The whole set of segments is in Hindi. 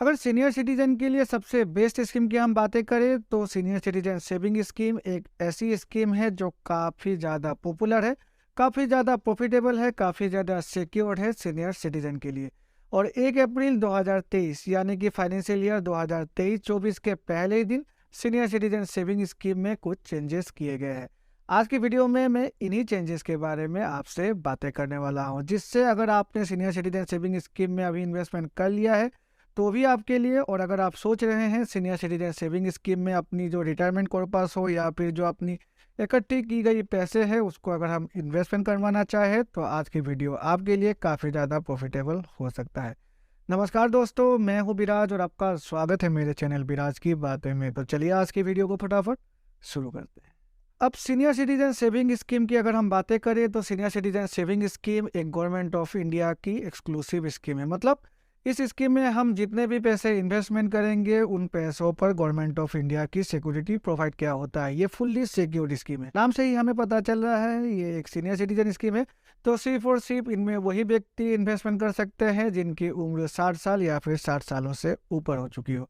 अगर सीनियर सिटीजन के लिए सबसे बेस्ट स्कीम की हम बातें करें तो सीनियर सिटीजन सेविंग स्कीम एक ऐसी स्कीम है जो काफ़ी ज़्यादा पॉपुलर है, काफ़ी ज़्यादा प्रॉफिटेबल है, काफ़ी ज़्यादा सिक्योर है सीनियर सिटीजन के लिए। और 1 अप्रैल 2023 यानी कि फाइनेंशियल ईयर 2023-24 के पहले ही दिन सीनियर सिटीजन सेविंग स्कीम में कुछ चेंजेस किए गए हैं। आज की वीडियो में मैं इन्हीं चेंजेस के बारे में आपसे बातें करने वाला हूँ, जिससे अगर आपने सीनियर सिटीजन सेविंग स्कीम में अभी इन्वेस्टमेंट कर लिया है तो भी आपके लिए, और अगर आप सोच रहे हैं सीनियर सिटीजन सेविंग स्कीम में अपनी जो रिटायरमेंट कॉर्पस हो या फिर जो अपनी इकट्ठी की गई पैसे है उसको अगर हम इन्वेस्टमेंट करवाना चाहें तो आज की वीडियो आपके लिए काफ़ी ज़्यादा प्रॉफिटेबल हो सकता है। नमस्कार दोस्तों, मैं हूं विराज और आपका स्वागत है मेरे चैनल विराज की बातें में। तो चलिए आज की वीडियो को फटाफट शुरू करते हैं। अब सीनियर सिटीजन सेविंग स्कीम की अगर हम बातें करें तो सीनियर सिटीजन सेविंग स्कीम एक गवर्नमेंट ऑफ इंडिया की एक्सक्लूसिव स्कीम है। मतलब इस स्कीम में हम जितने भी पैसे इन्वेस्टमेंट करेंगे उन पैसों पर गवर्नमेंट ऑफ इंडिया की सिक्योरिटी प्रोवाइड किया होता है। ये फुल्ली सिक्योर्ड स्कीम है, नाम से ही हमें पता चल रहा है ये एक सीनियर सिटीजन स्कीम है। तो सिर्फ और सिर्फ इनमें वही व्यक्ति इन्वेस्टमेंट कर सकते हैं जिनकी उम्र 60 साल या फिर 60 सालों से ऊपर हो चुकी हो।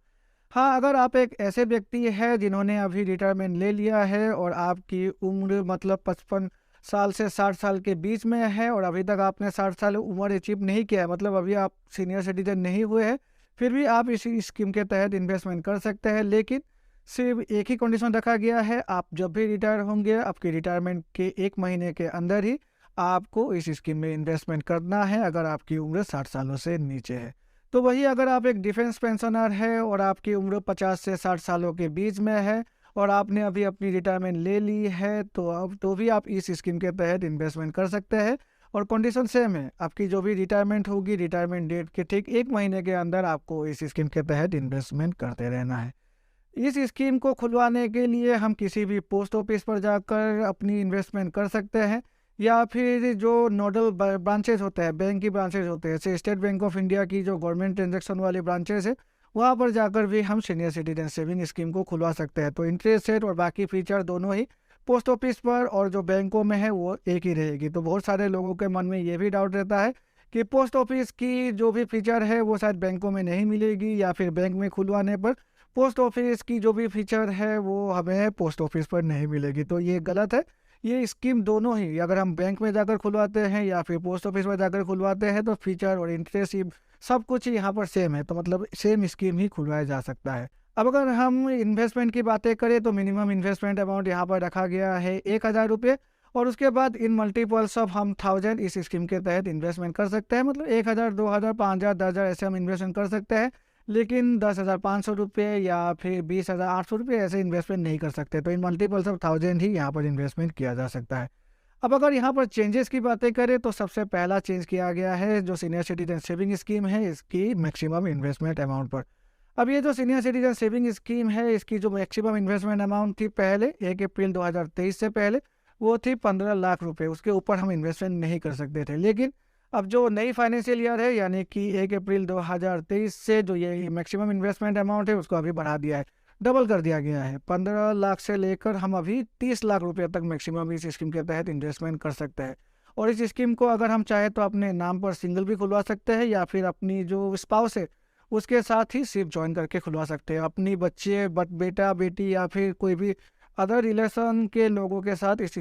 हाँ, अगर आप एक ऐसे व्यक्ति हैं जिन्होंने अभी रिटायरमेंट ले लिया है और आपकी उम्र मतलब 55 साल से 60 साल के बीच में है और अभी तक आपने 60 साल उम्र अचीव नहीं किया है, मतलब अभी आप सीनियर सिटीजन नहीं हुए हैं, फिर भी आप इसी स्कीम के तहत इन्वेस्टमेंट कर सकते हैं। लेकिन सिर्फ एक ही कंडीशन रखा गया है, आप जब भी रिटायर होंगे आपके रिटायरमेंट के 1 महीने के अंदर ही आपको इस स्कीम में इन्वेस्टमेंट करना है अगर आपकी उम्र 60 सालों से नीचे है। तो वही अगर आप एक डिफेंस पेंशनर है और आपकी उम्र 50 से 60 सालों के बीच में है और आपने अभी अपनी रिटायरमेंट ले ली है तो अब तो भी आप इस स्कीम के तहत इन्वेस्टमेंट कर सकते हैं। और कंडीशन सेम है, आपकी जो भी रिटायरमेंट होगी रिटायरमेंट डेट के ठीक 1 महीने के अंदर आपको इस स्कीम के तहत इन्वेस्टमेंट करते रहना है। इस स्कीम को खुलवाने के लिए हम किसी भी पोस्ट ऑफिस पर जाकर अपनी इन्वेस्टमेंट कर सकते हैं या फिर जो नोडल ब्रांचेस होते हैं, बैंक की ब्रांचेस होते हैं, जैसे स्टेट बैंक ऑफ इंडिया की जो गवर्नमेंट ट्रांजेक्शन वाली ब्रांचेस है वहाँ पर जाकर भी हम सीनियर सिटीजन सेविंग स्कीम को खुलवा सकते हैं। तो इंटरेस्ट रेट और बाकी फीचर दोनों ही पोस्ट ऑफिस पर और जो बैंकों में है वो एक ही रहेगी। तो बहुत सारे लोगों के मन में ये भी डाउट रहता है कि पोस्ट ऑफिस की जो भी फीचर है वो शायद बैंकों में नहीं मिलेगी या फिर बैंक में खुलवाने पर पोस्ट ऑफिस की जो भी फीचर है वो हमें पोस्ट ऑफिस पर नहीं मिलेगी। तो ये गलत है। ये स्कीम दोनों ही, अगर हम बैंक में जाकर खुलवाते हैं या फिर पोस्ट ऑफिस में जाकर खुलवाते हैं, तो फीचर और इंटरेस्ट सब कुछ यहाँ पर सेम है। तो मतलब सेम स्कीम ही खुलवाया जा सकता है। अब अगर हम इन्वेस्टमेंट की बातें करें तो मिनिमम इन्वेस्टमेंट अमाउंट यहाँ पर रखा गया है 1000 रुपये और उसके बाद इन मल्टीपल्स ऑफ हम 1000 इस स्कीम के तहत इन्वेस्टमेंट कर सकते हैं। मतलब 1000, 2000, 5000, 10,000 ऐसे हम इन्वेस्टमेंट कर सकते हैं। लेकिन 10,500 रुपये या फिर 20,800 रुपये ऐसे इन्वेस्टमेंट नहीं कर सकते। तो इन मल्टीपल्स ऑफ 1000 ही यहाँ पर इन्वेस्टमेंट किया जा सकता है। अब अगर यहाँ पर चेंजेस की बातें करें तो सबसे पहला चेंज किया गया है जो सीनियर सिटीजन सेविंग स्कीम है इसकी मैक्सिमम इन्वेस्टमेंट अमाउंट पर। अब ये जो सीनियर सिटीजन सेविंग स्कीम है इसकी जो मैक्सिमम इन्वेस्टमेंट अमाउंट थी पहले 1 अप्रैल 2023 से पहले वो थी 15 लाख रुपए, उसके ऊपर हम इन्वेस्टमेंट नहीं कर सकते थे। लेकिन अब जो नई फाइनेंशियल ईयर है यानी कि 1 अप्रैल 2023 से जो ये मैक्सिमम इन्वेस्टमेंट अमाउंट है उसको अभी बढ़ा दिया है, डबल कर दिया गया है। 15 लाख से लेकर हम अभी 30 लाख रुपए तक मैक्सिमम इस स्कीम के तहत इन्वेस्टमेंट कर सकते हैं। और इस स्कीम को अगर हम चाहे तो अपने नाम पर सिंगल भी खुलवा सकते हैं या फिर अपनी जो स्पाउस है उसके साथ ही सिर्फ ज्वाइन करके खुलवा सकते हैं। अपनी बच्चे बेटा बेटी या फिर कोई भी अदर रिलेशन के लोगों के साथ इस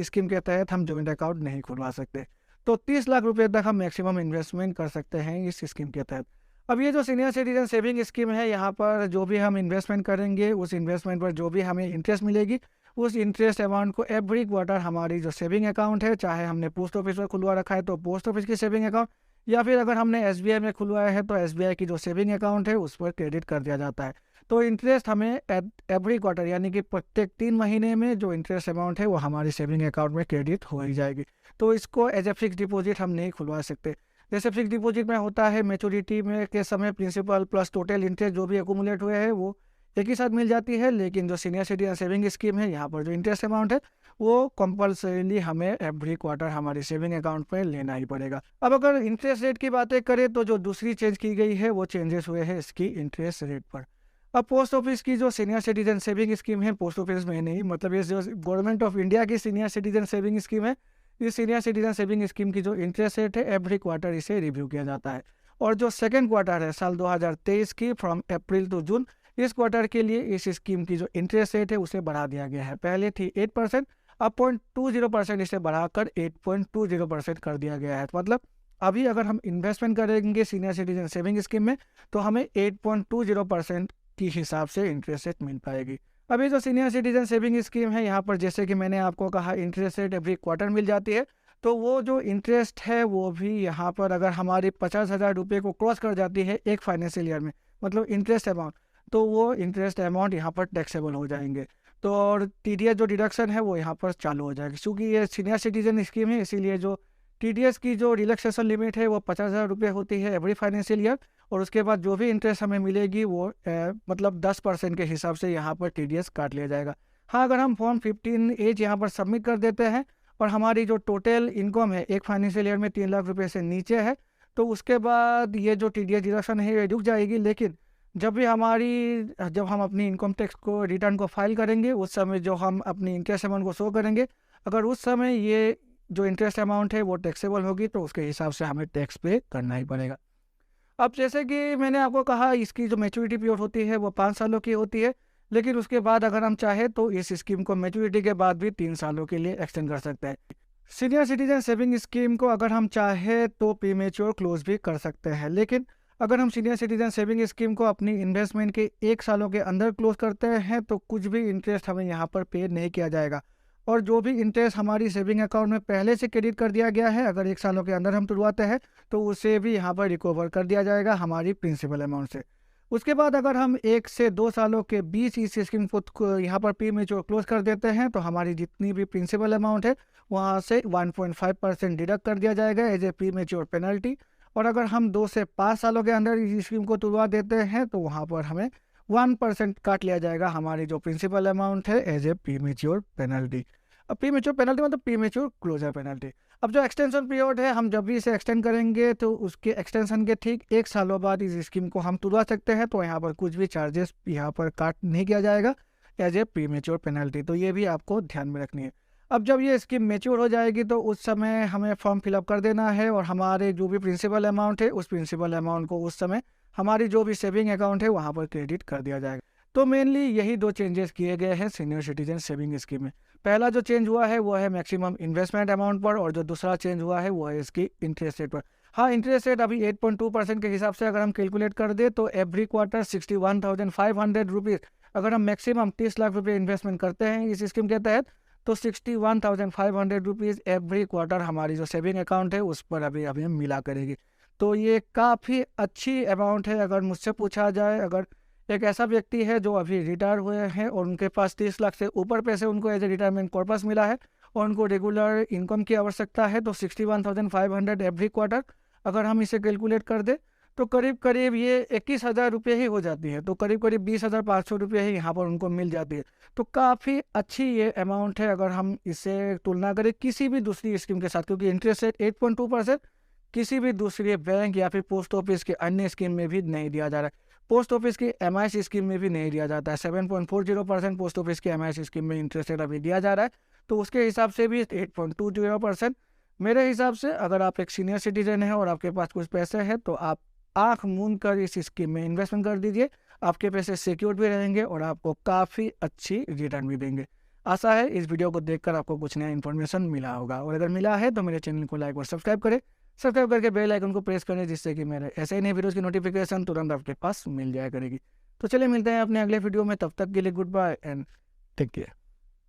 स्कीम के तहत हम जॉइंट अकाउंट नहीं खुलवा सकते। तो 30 लाख रुपए तक हम मैक्सिमम इन्वेस्टमेंट कर सकते हैं इस स्कीम के तहत। अब ये जो सीनियर सिटीजन सेविंग स्कीम है यहाँ पर जो भी हम इन्वेस्टमेंट करेंगे उस इन्वेस्टमेंट पर जो भी हमें इंटरेस्ट मिलेगी उस इंटरेस्ट अमाउंट को एवरी क्वार्टर हमारी जो सेविंग अकाउंट है, चाहे हमने पोस्ट ऑफिस में खुलवा रखा है तो पोस्ट ऑफिस की सेविंग अकाउंट या फिर अगर हमने एसबीआई में खुलवाया है तो एसबीआई की जो सेविंग अकाउंट है उस पर क्रेडिट कर दिया जाता है। तो इंटरेस्ट हमें एवरी क्वार्टर यानी कि प्रत्येक 3 महीने में जो इंटरेस्ट अमाउंट है वो हमारी सेविंग अकाउंट में क्रेडिट हो ही जाएगी। तो इसको एज ए फिक्स डिपॉजिट हम नहीं खुलवा सकते। जैसे फिक्स डिपॉजिट में होता है मैच्योरिटी में के समय प्रिंसिपल प्लस टोटल इंटरेस्ट जो भी एक्यूमुलेट हुए हैं वो एक ही साथ मिल जाती है। लेकिन जो सीनियर सिटीजन सेविंग स्कीम है यहाँ पर जो इंटरेस्ट अमाउंट है वो कंपलसरीली हमें एवरी क्वार्टर हमारी सेविंग अकाउंट में लेना ही पड़ेगा। अब अगर इंटरेस्ट रेट की बातें करें तो जो दूसरी चेंज की गई है वो चेंजेस हुए हैं इसकी इंटरेस्ट रेट पर। अब पोस्ट ऑफिस की जो सीनियर सिटीजन सेविंग स्कीम है पोस्ट ऑफिस में नहीं, मतलब ये जो गवर्नमेंट ऑफ इंडिया की सीनियर सिटीजन सेविंग स्कीम है इस सीनियर सिटीजन सेविंग स्कीम की जो इंटरेस्ट रेट है एवरी क्वार्टर इसे रिव्यू किया जाता है। और जो सेकेंड क्वार्टर है साल 2023 की फ्रॉम अप्रैल टू जून, इस क्वार्टर के लिए इस स्कीम की जो इंटरेस्ट रेट है उसे बढ़ा दिया गया है। पहले थी 8%, अब 0.20% इसे बढ़ाकर 8.20% कर दिया गया है। मतलब अभी अगर हम इन्वेस्टमेंट करेंगे सीनियर सिटीजन सेविंग स्कीम में तो हमें 8.20% की हिसाब से इंटरेस्ट रेट मिल पाएगी। अभी जो सीनियर सिटीजन सेविंग स्कीम है, यहाँ पर जैसे कि मैंने आपको कहा इंटरेस्ट रेट एवरी क्वार्टर मिल जाती है, तो वो जो इंटरेस्ट है वो भी यहाँ पर अगर हमारी 50,000 रुपये को क्रॉस कर जाती है एक फाइनेंशियल ईयर में, मतलब इंटरेस्ट अमाउंट, तो वो इंटरेस्ट अमाउंट यहाँ पर टैक्सेबल हो जाएंगे। तो और TDS जो डिडक्शन है वो यहाँ पर चालू हो जाएगी। क्योंकि ये सीनियर सिटीजन स्कीम है इसीलिए जो TDS की जो रिलैक्सेशन लिमिट है वो 50,000 रुपये होती है एवरी फाइनेंशियल ईयर, और उसके बाद जो भी इंटरेस्ट हमें मिलेगी वो मतलब 10% के हिसाब से यहाँ पर TDS काट लिया जाएगा। हाँ, अगर हम फॉर्म 15 एज यहाँ पर सबमिट कर देते हैं और हमारी जो टोटल इनकम है एक फाइनेंशियल ईयर में 3 लाख रुपये से नीचे है, तो उसके बाद ये जो TDS डिडक्शन है ये रुक जाएगी। लेकिन जब हम अपनी इनकम टैक्स को रिटर्न को फाइल करेंगे उस समय जो हम अपनी इंटरेस्ट अमाउंट को शो करेंगे, अगर उस समय ये जो इंटरेस्ट अमाउंट है वो टैक्सेबल होगी तो उसके हिसाब से हमें टैक्स पे करना ही पड़ेगा। अब जैसे कि मैंने आपको कहा इसकी जो मैच्योरिटी पीरियड होती है वो 5 सालों की होती है, लेकिन उसके बाद अगर हम चाहें तो इस स्कीम को मैच्योरिटी के बाद भी 3 सालों के लिए एक्सटेंड कर सकते हैं। सीनियर सिटीजन सेविंग स्कीम को अगर हम चाहें तो प्रीमेच्योर क्लोज भी कर सकते हैं, लेकिन अगर हम सीनियर सिटीजन सेविंग स्कीम को अपनी इन्वेस्टमेंट के 1 सालों के अंदर क्लोज करते हैं तो कुछ भी इंटरेस्ट हमें यहाँ पर पे नहीं किया जाएगा, और जो भी इंटरेस्ट हमारी सेविंग अकाउंट में पहले से क्रेडिट कर दिया गया है अगर 1 सालों के अंदर हम तुड़वाते हैं तो उसे भी यहाँ पर रिकवर कर दिया जाएगा हमारी प्रिंसिपल अमाउंट से। उसके बाद अगर हम 1 से 2 सालों के बीच इस स्कीम को यहाँ पर प्रीमेच्योर क्लोज कर देते हैं तो हमारी जितनी भी प्रिंसिपल अमाउंट है वहाँ से 1.5% डिडक्ट कर दिया जाएगा एज ए प्रीमेच्योर पेनल्टी, और अगर हम 2 से 5 सालों के अंदर इस स्कीम को तुड़वा देते हैं तो वहाँ पर हमें 1% काट लिया जाएगा हमारी जो प्रिंसिपल अमाउंट है एज ए प्रीमेच्योर पेनल्टी। अब प्रीमेच्योर पेनल्टी मतलब प्रीमेच्योर क्लोजर पेनल्टी। अब जो एक्सटेंशन पीरियड है, हम जब भी इसे एक्सटेंड करेंगे तो उसके एक्सटेंशन के ठीक 1 सालों बाद इस स्कीम को हम तुड़वा सकते हैं, तो यहाँ पर कुछ भी चार्जेस यहाँ पर काट नहीं किया जाएगा एज ए प्रीमेच्योर पेनल्टी। तो ये भी आपको ध्यान में रखनी है। अब जब ये स्कीम मेच्योर हो जाएगी तो उस समय हमें फॉर्म फिलअप कर देना है और हमारे जो भी प्रिंसिपल अमाउंट है उस प्रिंसिपल अमाउंट को उस समय हमारी जो भी सेविंग अकाउंट है वहाँ पर क्रेडिट कर दिया जाएगा। तो मेनली यही 2 चेंजेस किए गए हैं सीनियर सिटीजन सेविंग स्कीम में। पहला जो चेंज हुआ है वो है मैक्सिमम इन्वेस्टमेंट अमाउंट पर, और जो दूसरा चेंज हुआ है वो है इसकी इंटरेस्ट रेट पर। हाँ, इंटरेस्ट रेट अभी 8.2% के हिसाब से अगर हम कैलकुलेट कर दे तो एवरी क्वार्टर 61,500 रुपीज़, अगर हम मैक्सिमम 30 लाख रुपये इन्वेस्टमेंट करते हैं इस स्कीम के तहत तो 61,500 रुपीज़ एवरी क्वार्टर हमारी जो सेविंग अकाउंट है उस पर अभी हमें मिला करेगी। तो ये काफ़ी अच्छी अमाउंट है। अगर मुझसे पूछा जाए, अगर एक ऐसा व्यक्ति है जो अभी रिटायर हुए हैं और उनके पास 30 लाख से ऊपर पैसे उनको एज ए रिटायरमेंट कॉर्पस मिला है और उनको रेगुलर इनकम की आवश्यकता है, तो 61,500 एवरी क्वार्टर अगर हम इसे कैलकुलेट कर दे तो करीब करीब ये 21,000 रुपये ही हो जाती है। तो करीब करीब 20,500 रुपये ही यहाँ पर उनको मिल जाती है। तो काफ़ी अच्छी ये अमाउंट है अगर हम इसे तुलना करें किसी भी दूसरी स्कीम के साथ, क्योंकि इंटरेस्ट रेट 8.2% किसी भी दूसरे बैंक या फिर पोस्ट ऑफिस के अन्य स्कीम में भी नहीं दिया जा रहा है। पोस्ट ऑफिस की MIS स्कीम में भी नहीं दिया जाता है। 7.40% पोस्ट ऑफिस की MIS स्कीम में इंटरेस्ट रेट अभी दिया जा रहा है, तो उसके हिसाब से भी 8.20%। मेरे हिसाब से अगर आप एक सीनियर सिटीजन हैं और आपके पास कुछ पैसे हैं तो आप आँख मूंद कर इस स्कीम में इन्वेस्टमेंट कर दीजिए। आपके पैसे सिक्योर भी रहेंगे और आपको काफ़ी अच्छी रिटर्न भी देंगे। आशा है इस वीडियो को देखकर आपको कुछ नया इन्फॉर्मेशन मिला होगा, और अगर मिला है तो मेरे चैनल को लाइक और सब्सक्राइब करें। सब्सक्राइब करके बेल आइकन को प्रेस करें जिससे कि मेरे ऐसे ही नए वीडियोज़ की नोटिफिकेशन तुरंत आपके पास मिल जाया करेगी। तो चलिए मिलते हैं अपने अगले वीडियो में, तब तक के लिए goodbye and take care.